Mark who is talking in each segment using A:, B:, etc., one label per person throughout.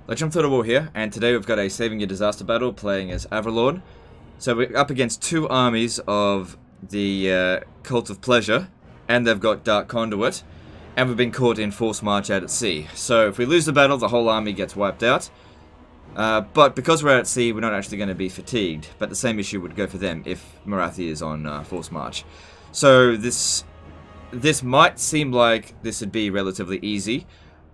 A: Legend of War here, and today we've got a Saving Your Disaster battle playing as Avalorn. So we're up against two armies of the Cult of Pleasure, and they've got Dark Conduit, and we've been caught in forced march out at sea. So if we lose the battle, the whole army gets wiped out. But because we're at sea, we're not actually going to be fatigued, but the same issue would go for them if Marathi is on forced march. So this might seem like this would be relatively easy,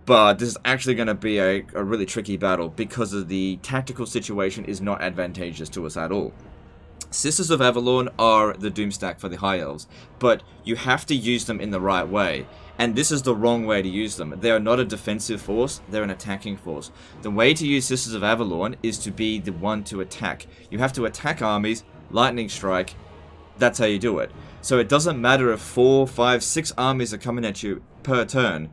A: but this is actually going to be a really tricky battle because of the tactical situation is not advantageous to us at all. Sisters of Avalorn are the Doomstack for the High Elves, but you have to use them in the right way. And this is the wrong way to use them. They are not a defensive force, they're an attacking force. The way to use Sisters of Avalorn is to be the one to attack. You have to attack armies, lightning strike, that's how you do it. So it doesn't matter if 4, 5, 6 armies are coming at you per turn.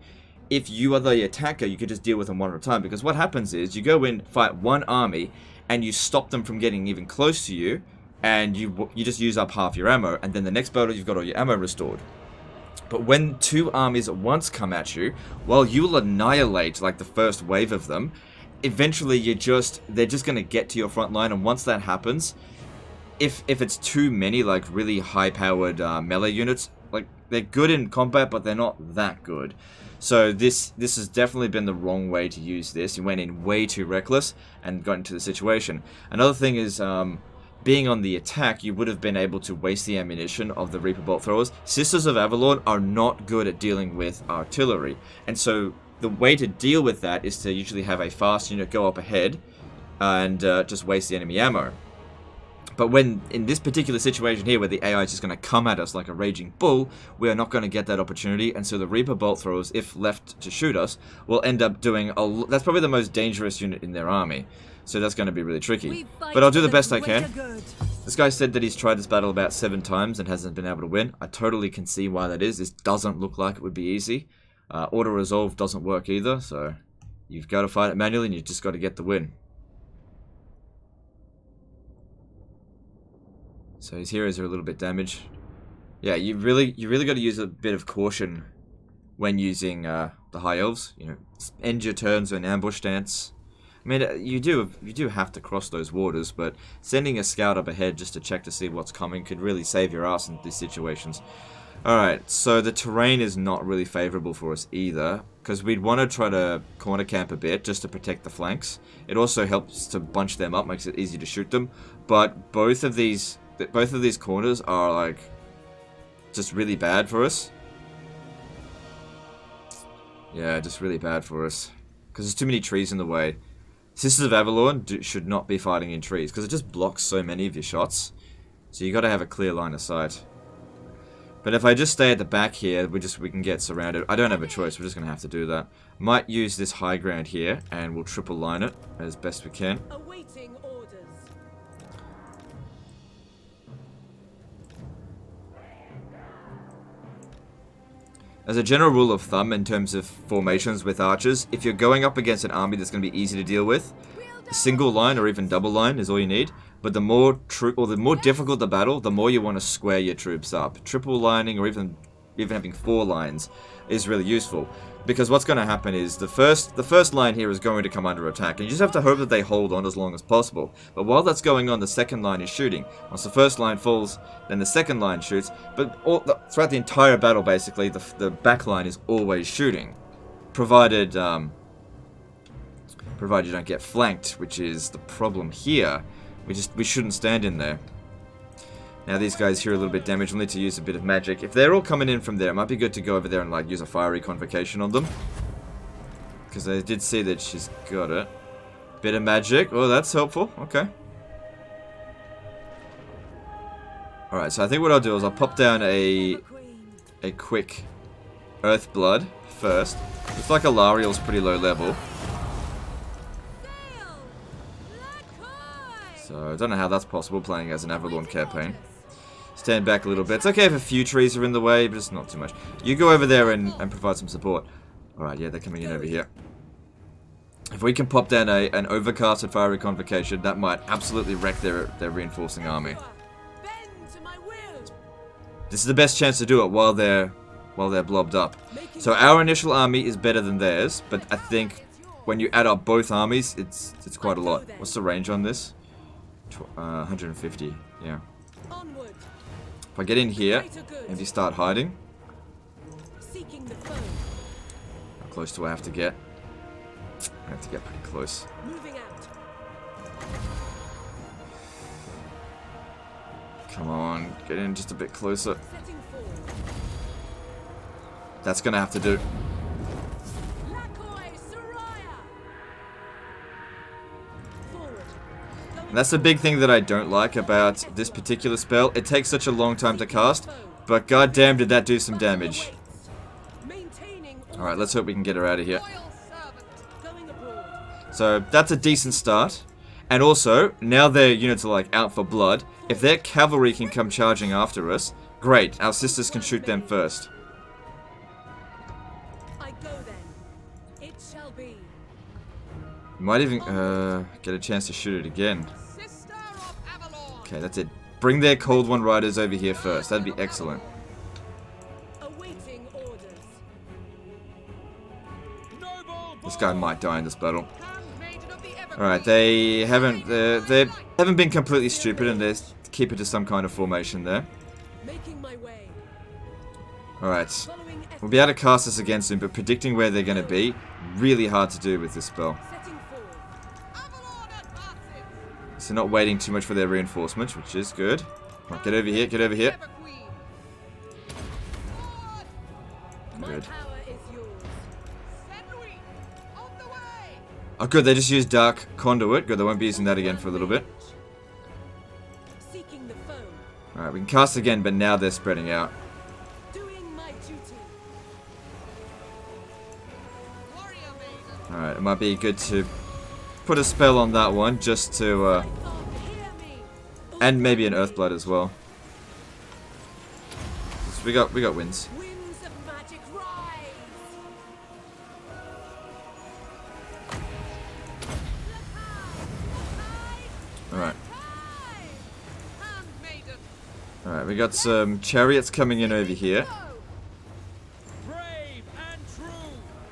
A: If you are the attacker, you could just deal with them one at a time. Because what happens is, you go in, fight one army, and you stop them from getting even close to you, and you just use up half your ammo, and then the next battle you've got all your ammo restored. But when two armies at once come at you, while you will annihilate like the first wave of them, eventually they're just going to get to your front line, and once that happens, if it's too many like really high-powered melee units, like they're good in combat, but they're not that good. So this has definitely been the wrong way to use this. You went in way too reckless and got into the situation. Another thing is, being on the attack, you would have been able to waste the ammunition of the Reaper Bolt throwers. Sisters of Avalorn are not good at dealing with artillery, and so the way to deal with that is to usually have a fast unit go up ahead and just waste the enemy ammo. But when, in this particular situation here, where the AI is just going to come at us like a raging bull, we are not going to get that opportunity, and so the Reaper Bolt throwers, if left to shoot us, will end up doing that's probably the most dangerous unit in their army. So that's going to be really tricky. But I'll do the best I can. This guy said that he's tried this battle about 7 times and hasn't been able to win. I totally can see why that is. This doesn't look like it would be easy. Auto-resolve doesn't work either, so you've got to fight it manually and you've just got to get the win. So his heroes are a little bit damaged. Yeah, you really got to use a bit of caution when using the High Elves. You know, end your turns in ambush stance. I mean, you do have to cross those waters, but sending a scout up ahead just to check to see what's coming could really save your ass in these situations. Alright, so the terrain is not really favorable for us either, because we'd want to try to corner camp a bit just to protect the flanks. It also helps to bunch them up, makes it easy to shoot them, but both of these corners are like just really bad for us. Yeah, just really bad for us, because there's too many trees in the way. Sisters of Avalorn should not be fighting in trees, because it just blocks so many of your shots. So you got to have a clear line of sight. But if I just stay at the back here, we can get surrounded. I don't have a choice, we're just going to have to do that. Might use this high ground here, and we'll triple line it as best we can.
B: Awaiting orders.
A: As a general rule of thumb in terms of formations with archers, if you're going up against an army that's going to be easy to deal with, a single line or even double line is all you need. But the more difficult the battle, the more you want to square your troops up. Triple lining or even having 4 lines is really useful, because what's going to happen is the first line here is going to come under attack, and you just have to hope that they hold on as long as possible. But while that's going on, the second line is shooting. Once the first line falls, then the second line shoots. But throughout the entire battle, basically, the back line is always shooting, provided you don't get flanked, which is the problem here. We shouldn't stand in there. Now these guys here are a little bit damaged. We'll need to use a bit of magic. If they're all coming in from there, it might be good to go over there and like use a fiery convocation on them, because I did see that she's got it. Bit of magic. Oh, that's helpful. Okay. Alright, so I think what I'll do is I'll pop down a quick Earth Blood first. Looks like Alariel's pretty low level. So I don't know how that's possible playing as an Avalorn campaign. Stand back a little bit. It's okay if a few trees are in the way, but it's not too much. You go over there and provide some support. Alright, yeah, they're coming in over here. If we can pop down an overcasted fiery convocation, that might absolutely wreck their reinforcing army. This is the best chance to do it while they're blobbed up. So our initial army is better than theirs, but I think when you add up both armies, it's quite a lot. What's the range on this? 150. Yeah. If I get in here, maybe start hiding. How close do I have to get? I have to get pretty close. Come on, get in just a bit closer. That's gonna have to do. And that's the big thing that I don't like about this particular spell. It takes such a long time to cast, but goddamn did that do some damage. Alright, let's hope we can get her out of here. So, that's a decent start. And also, now their units are like out for blood. If their cavalry can come charging after us, great, our sisters can shoot them first. Might even get a chance to shoot it again. Okay, that's it. Bring their Cold One Riders over here first. That'd be excellent. This guy might die in this battle. Alright, they haven't been completely stupid and they keep it to some kind of formation there. Alright. We'll be able to cast this against them, but predicting where they're going to be, really hard to do with this spell. So not waiting too much for their reinforcements, which is good. Right, get over here, get over here. Good. Oh good, they just used Dark Conduit. Good, they won't be using that again for a little bit. Alright, we can cast again, but now they're spreading out. Alright, it might be good to put a spell on that one, just to, and maybe an Earthblood as well. So we got wins. Alright. Alright, we got some chariots coming in over here.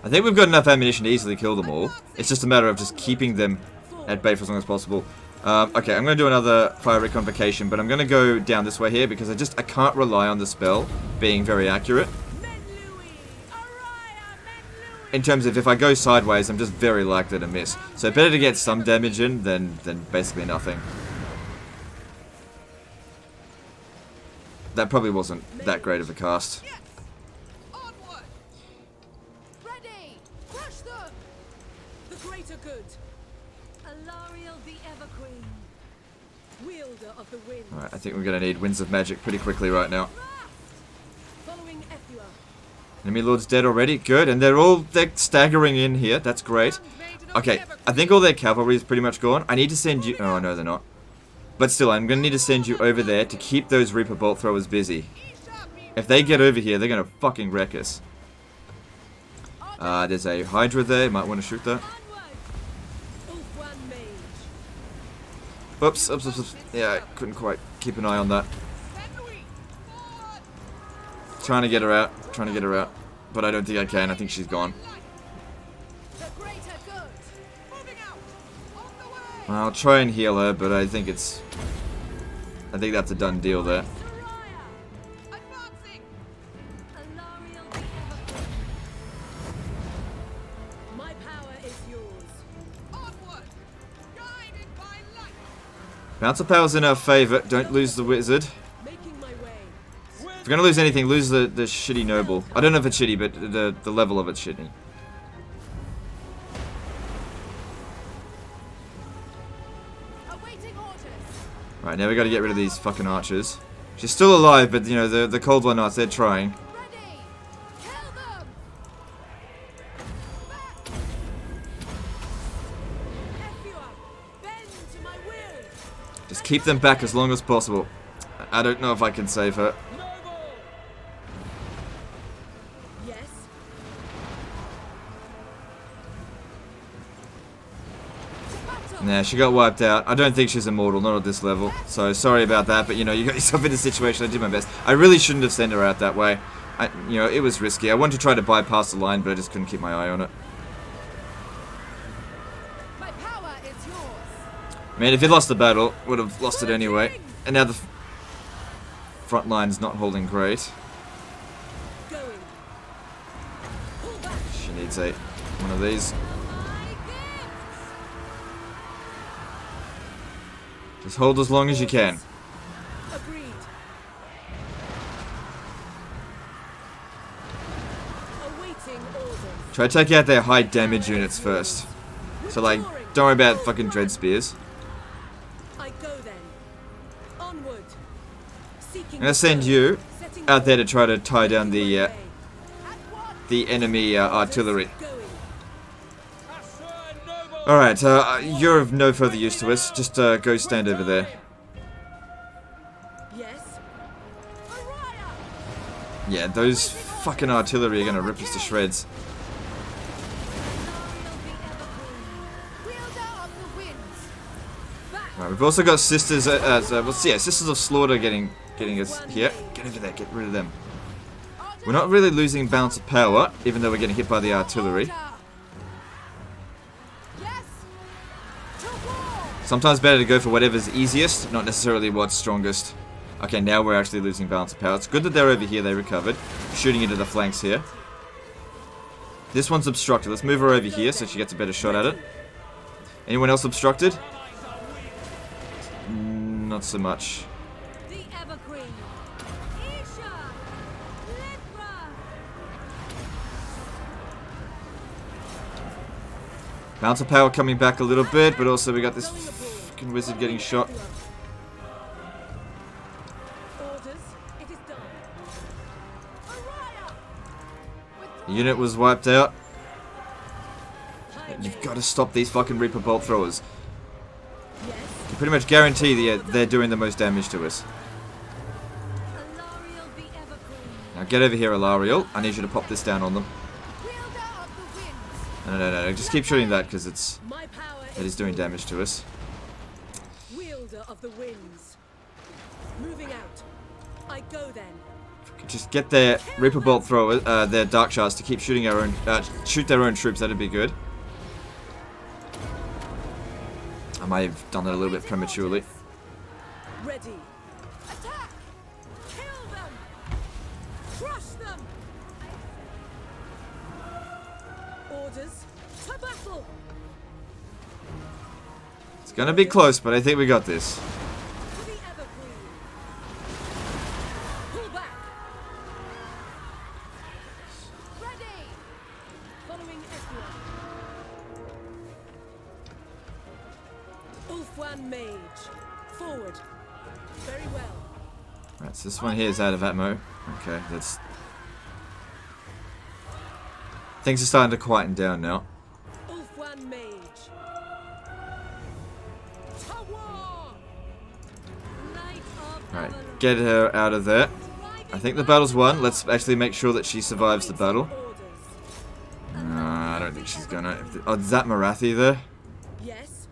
A: I think we've got enough ammunition to easily kill them all. It's just a matter of just keeping them at bay for as long as possible. Okay, I'm going to do another fire reconvocation, but I'm going to go down this way here because I can't rely on the spell being very accurate. In terms of if I go sideways, I'm just very likely to miss. So better to get some damage in than basically nothing. That probably wasn't that great of a cast. Alright, I think we're going to need Winds of Magic pretty quickly right now. Enemy Lord's dead already. Good, and they're staggering in here. That's great. Okay, I think all their cavalry is pretty much gone. I need to send you... Oh, no, they're not. But still, I'm going to need to send you over there to keep those Reaper Bolt Throwers busy. If they get over here, they're going to fucking wreck us. There's a Hydra there. Might want to shoot that. Oops, oops, oops, oops. Yeah, I couldn't quite keep an eye on that. Trying to get her out. But I don't think I can. I think she's gone. I'll try and heal her, but I think that's a done deal there. Bouncer power's in our favor. Don't lose the wizard. If we're gonna lose anything, lose the shitty noble. I don't know if it's shitty, but the level of it's shitty. Right, now we gotta get rid of these fucking archers. She's still alive, but you know, the Cold One Knights, they're trying. Just keep them back as long as possible. I don't know if I can save her. Nah, she got wiped out. I don't think she's immortal, not at this level. So, sorry about that, but you know, you got yourself in a situation. I did my best. I really shouldn't have sent her out that way. You know, it was risky. I wanted to try to bypass the line, but I just couldn't keep my eye on it. I mean, if he lost the battle, would have lost it anyway. And now the front line's not holding great. She needs one of these. Just hold as long as you can. Try to take out their high damage units first. So like, don't worry about fucking dread spears. I'm gonna send you out there to try to tie down the enemy artillery. Alright, you're of no further use to us. Just go stand over there. Yeah, those fucking artillery are gonna rip us to shreds. Alright, we've also got Sisters, Sisters of Slaughter getting us here. Get over there, get rid of them. We're not really losing balance of power, even though we're getting hit by the artillery. Sometimes better to go for whatever's easiest, not necessarily what's strongest. Okay, now we're actually losing balance of power. It's good that they're over here, they recovered. Shooting into the flanks here. This one's obstructed. Let's move her over here so she gets a better shot at it. Anyone else obstructed? Not so much. Balance of power coming back a little bit, but also we got this fucking wizard getting shot. The unit was wiped out. You've got to stop these fucking Reaper bolt throwers. You pretty much guarantee they're doing the most damage to us. Now get over here, Alariel. I need you to pop this down on them. No. Just keep shooting that because it is doing damage to us.
B: Wielder of the winds. Moving out. I go then.
A: Just get their Reaper bolt throwers, their dark shards to keep shooting our own, shoot their own troops. That'd be good. I might have done that a little bit prematurely.
B: Ready. Attack. Kill them. Crush them. Orders to battle.
A: It's gonna be close, but I think we got this.
B: Pull back. Ready. Following Ephraim. Ulfwan Mage. Forward. Very well.
A: Right, so this one here is out of ammo. Okay, that's... Things are starting to quieten down now.
B: Ulfwan Mage.
A: Alright, get her out of there. I think the battle's won. Let's actually make sure that she survives the battle. I don't think she's gonna... Oh, is that Marathi there?
B: Yes.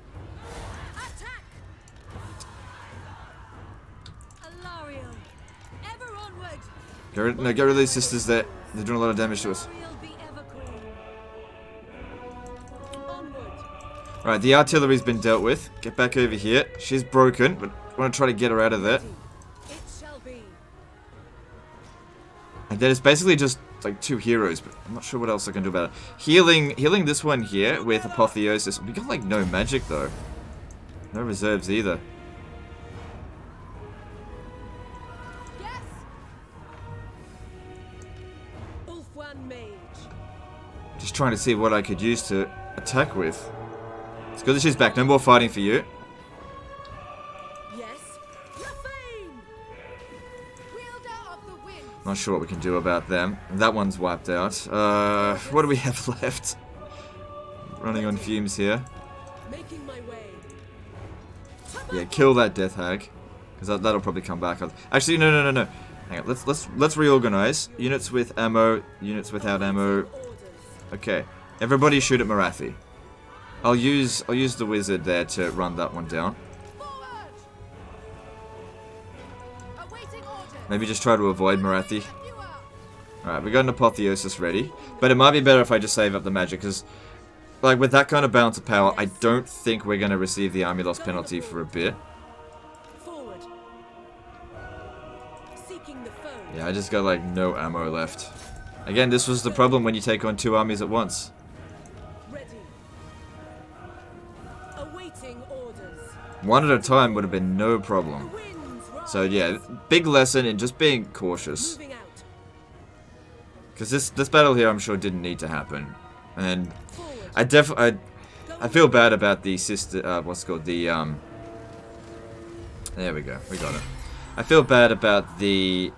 B: Attack. Alariel. Ever onward.
A: Get rid of these sisters there. They're doing a lot of damage to us. Alright, the artillery's been dealt with. Get back over here. She's broken, but I want to try to get her out of there. And then it's basically just like two heroes, but I'm not sure what else I can do about it. Healing this one here with Apotheosis. We got like no magic though. No reserves either.
B: Yes. Ulfwan Mage.
A: Just trying to see what I could use to attack with. It's good that she's back. No more fighting for you. Not sure what we can do about them. That one's wiped out. What do we have left? Running on fumes here.
B: Making my way.
A: Yeah, kill that death hag, because that'll probably come back. Actually, no. Hang on. Let's reorganize. Units with ammo. Units without ammo. Okay. Everybody shoot at Marathi. I'll use the wizard there to run that one down. Maybe just try to avoid Marathi. Alright, we got an Apotheosis ready. But it might be better if I just save up the magic, because like, with that kind of balance of power, I don't think we're going to receive the army loss penalty for a bit.
B: Forward. Seeking the foe.
A: Yeah, I just got, like, no ammo left. Again, this was the problem when you take on 2 armies at once.
B: Ready. Awaiting orders.
A: 1 at a time would have been no problem.
B: Winds rise.
A: So, yeah, big lesson in just being cautious.
B: Moving out.
A: Because this battle here, I'm sure, didn't need to happen. And
B: Forward.
A: I feel bad about the sister, what's it called, the, there we go, we got it. I feel bad about the,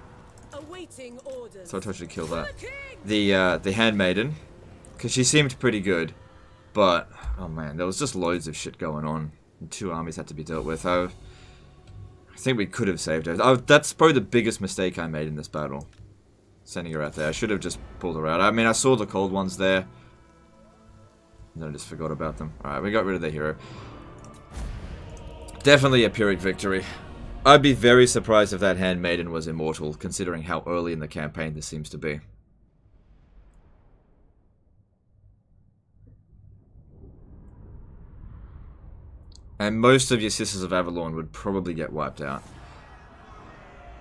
B: Awaiting orders.
A: so I told you to kill that, the handmaiden, because she seemed pretty good, but, oh man, there was just loads of shit going on, and 2 armies had to be dealt with. I think we could have saved her. That's probably the biggest mistake I made in this battle, sending her out there. I should have just pulled her out. I mean, I saw the cold ones there, and then I just forgot about them. Alright, we got rid of the hero. Definitely a Pyrrhic victory. I'd be very surprised if that handmaiden was immortal, considering how early in the campaign this seems to be. And most of your Sisters of Avalon would probably get wiped out.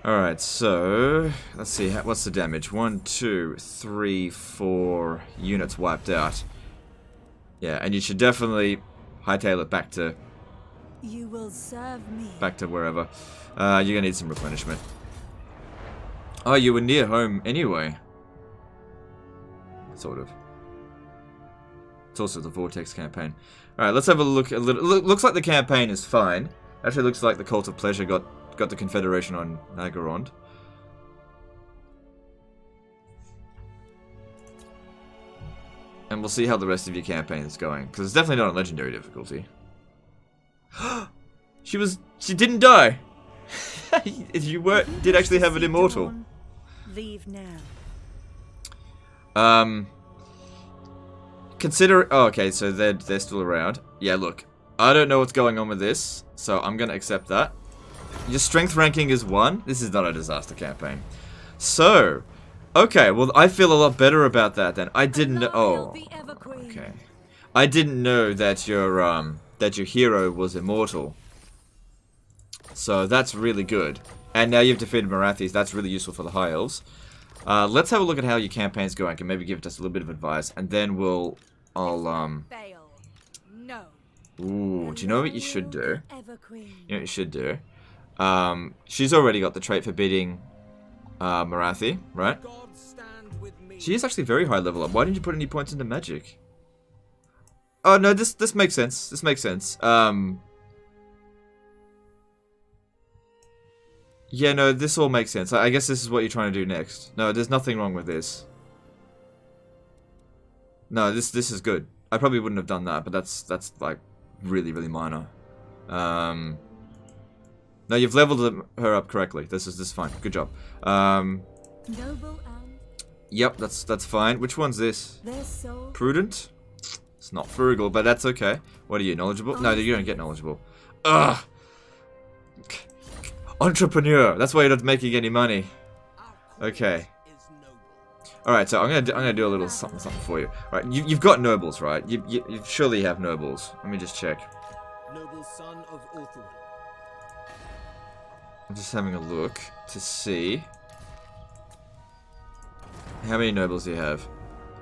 A: Alright, so let's see, what's the damage? 1, 2, 3, 4 units wiped out. Yeah, and you should definitely hightail it back to...
C: You will serve me.
A: Back to wherever. You're gonna need some replenishment. Oh, you were near home anyway. Sort of. It's also the Vortex campaign. Alright, let's have a look. Looks like the campaign is fine. Actually looks like the Cult of Pleasure got the Confederation on Nagarond. And we'll see how the rest of your campaign is going. Because it's definitely not on Legendary difficulty. She didn't die! You did actually have an immortal.
C: Leave now.
A: Consider... Oh, okay, so they're still around. Yeah, look. I don't know what's going on with this, so I'm gonna accept that. Your strength ranking is 1. This is not a disaster campaign. So... Okay, well, I feel a lot better about that then. I didn't know... Oh, okay. I didn't know that your hero was immortal. So that's really good. And now you've defeated Marathis. That's really useful for the High Elves. Let's have a look at how your campaign's going. I can maybe give us a little bit of advice. And then I'll...
C: Fail. No.
A: Ooh, do you know what you should do? You know what you should do? She's already got the trait for beating Marathi, right? She is actually very high level up. Why didn't you put any points into magic? Oh no, this makes sense. This makes sense. Yeah, no, this all makes sense. I guess this is what you're trying to do next. No, there's nothing wrong with this. No, this is good. I probably wouldn't have done that, but that's like really, really minor. No, you've leveled her up correctly. This is fine. Good job.
C: Noble and
A: Yep, that's fine. Which one's this?
C: their soul.
A: Prudent? It's not frugal, but that's okay. What are you, knowledgeable? No, you don't get knowledgeable. Ugh! Entrepreneur! That's why you're not making any money. Okay. Alright, so I'm gonna do a little something for you. Alright, you've got nobles, right? You surely have nobles. Let me just check.
D: Noble son of Orthuan.
A: I'm just having a look to see how many nobles you have.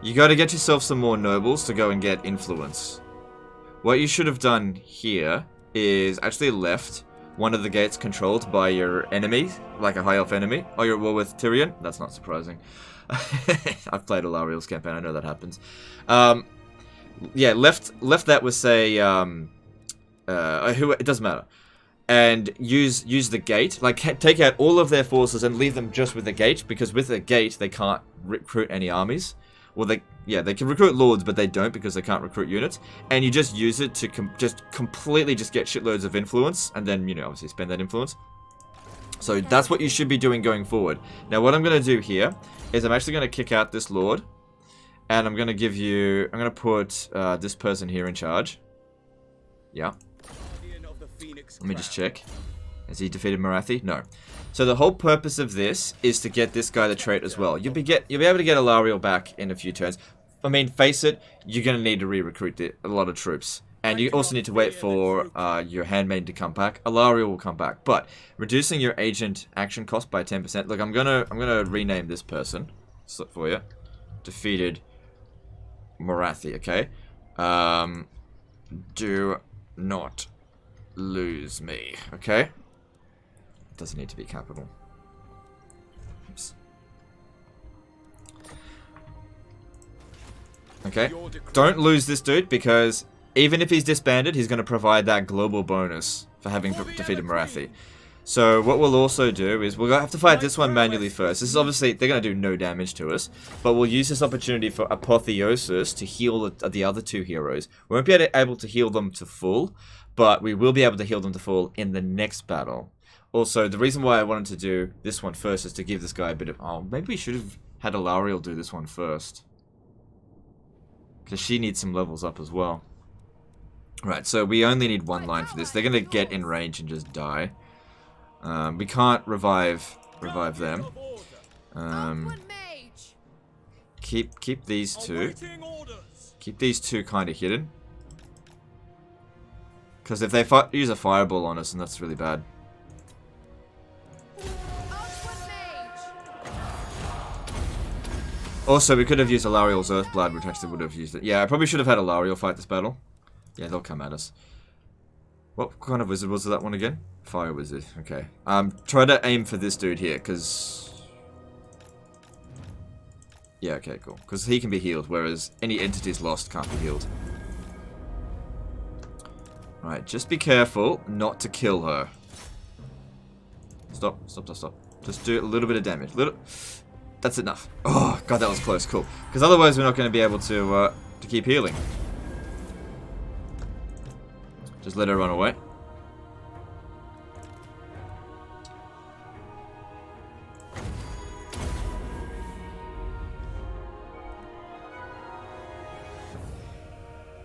A: You gotta get yourself some more nobles to go and get influence. What you should have done here is actually left one of the gates controlled by your enemy, like a high elf enemy. Oh, you're at war with Tyrion? That's not surprising. I've played Alariel's campaign, I know that happens. Yeah, left that with, say, it doesn't matter. And use the gate, like take out all of their forces and leave them just with the gate, because with the gate they can't recruit any armies. Well, they can recruit lords, but they don't because they can't recruit units. And you just use it to completely get shitloads of influence, and then, you know, obviously spend that influence. So that's what you should be doing going forward. Now, what I'm going to do here is I'm actually going to kick out this lord, and I'm going to put this person here in charge. Yeah. Let me just check. Has he defeated Marathi? No. So the whole purpose of this is to get this guy the trait as well. You'll be able to get Alariel back in a few turns. I mean, face it, you're going to need to re-recruit a lot of troops. And you also need to wait for your handmaiden to come back. Alaria will come back. But reducing your agent action cost by 10%. Look, I'm gonna rename this person for you. Defeated Morathi, okay? Do not lose me, okay? Doesn't need to be capital. Oops. Okay. Don't lose this dude because even if he's disbanded, he's going to provide that global bonus for having defeated Morathi. So what we'll also do is we'll have to fight this one manually first. This is obviously, they're going to do no damage to us. But we'll use this opportunity for Apotheosis to heal the other two heroes. We won't be able to heal them to full, but we will be able to heal them to full in the next battle. Also, the reason why I wanted to do this one first is to give this guy a bit of... Oh, maybe we should have had Alariel do this one first. Because she needs some levels up as well. Right, so we only need one line for this. They're going to get in range and just die. We can't revive them. Keep these two. Keep these two kind of hidden. Because if they use a fireball on us, then that's really bad. Also, we could have used Alariel's Earthblood, which actually would have used it. Yeah, I probably should have had Alariel fight this battle. Yeah, they'll come at us. What kind of wizard was that one again? Fire wizard. Okay. Try to aim for this dude here, because... Yeah, okay, cool. Because he can be healed, whereas any entities lost can't be healed. Alright, just be careful not to kill her. Stop. Just do a little bit of damage. That's enough. Oh, God, that was close. Cool. Because otherwise we're not going to be able to keep healing. Just let her run away.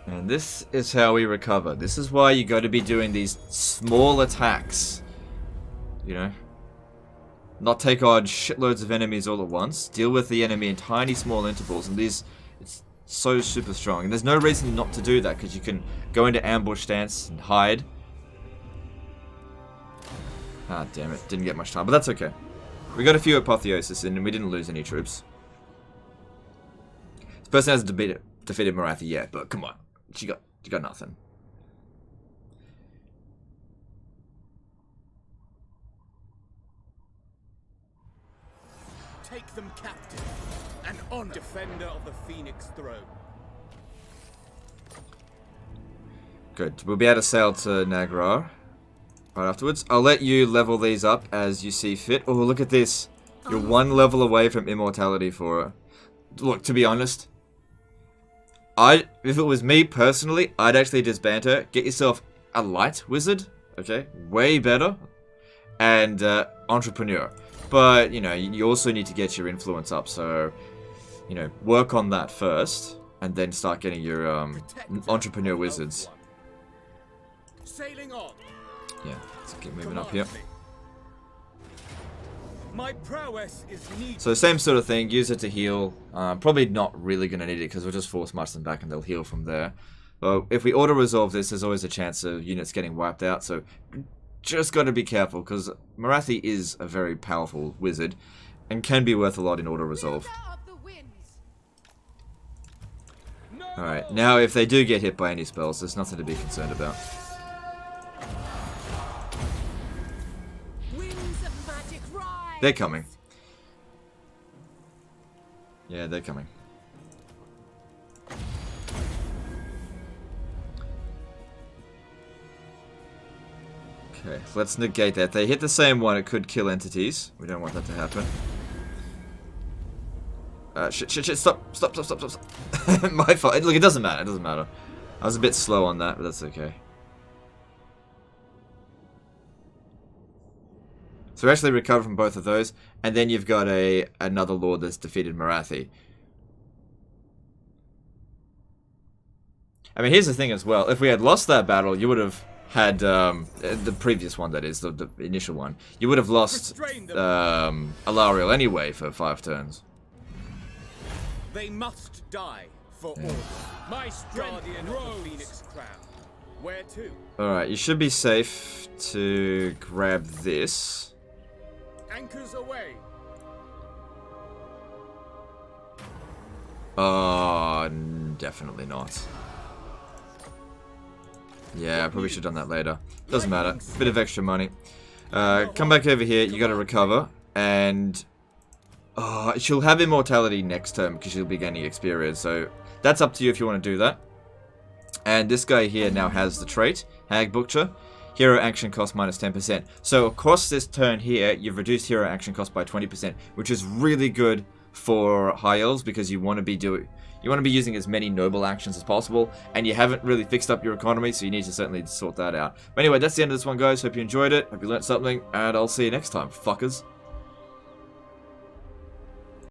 A: And this is how we recover. This is why you got to be doing these small attacks. You know? Not take on shitloads of enemies all at once. Deal with the enemy in tiny small intervals. And these, it's so super strong. And there's no reason not to do that, because you can go into ambush stance and hide. Ah, damn it. Didn't get much time, but that's okay. We got a few apotheosis in and we didn't lose any troops. This person hasn't defeated Morathi yet, but come on. She got nothing.
D: Take them captive and on defender of the Phoenix throne.
A: Good. We'll be able to sail to Nagrar right afterwards. I'll let you level these up as you see fit. Oh, look at this. You're one level away from immortality for her. Look, to be honest, if it was me personally, I'd actually disband her. Get yourself a light wizard, okay? Way better. And entrepreneur. But, you know, you also need to get your influence up, so, you know, work on that first, and then start getting your entrepreneur wizards.
D: Sailing on.
A: Yeah, let's keep moving up here.
D: My prowess is needed.
A: So same sort of thing, use it to heal. Probably not really going to need it, because we'll just force march them back and they'll heal from there. But if we auto-resolve this, there's always a chance of units getting wiped out, so... Just got to be careful, because Morathi is a very powerful wizard, and can be worth a lot in auto-resolve. Alright, now if they do get hit by any spells, there's nothing to be concerned about. They're coming. Yeah, they're coming. Okay, let's negate that. If they hit the same one, it could kill entities. We don't want that to happen. Shit, stop. My fault. Look, it doesn't matter. I was a bit slow on that, but that's okay. So we actually recover from both of those, and then you've got another lord that's defeated Morathi. I mean, here's the thing as well. If we had lost that battle, you would have had the previous one, that is, the initial one. You would have lost Alariel anyway for 5 turns.
D: They must die For all. My guardian of the Phoenix Crown. Where to?
A: Alright, you should be safe to grab this.
D: Anchors away.
A: Definitely not. Yeah, I probably should have done that later. Doesn't matter. Bit of extra money. Come back over here, you gotta recover, and... she'll have immortality next turn because she'll be gaining experience, so that's up to you if you want to do that. And this guy here now has the trait, Hag Butcher. Hero action cost minus 10%. So across this turn here, you've reduced hero action cost by 20%, which is really good for high elves because you want to be using as many noble actions as possible, and you haven't really fixed up your economy, so you need to certainly sort that out. But anyway, that's the end of this one, guys. Hope you enjoyed it. Hope you learned something, and I'll see you next time, fuckers.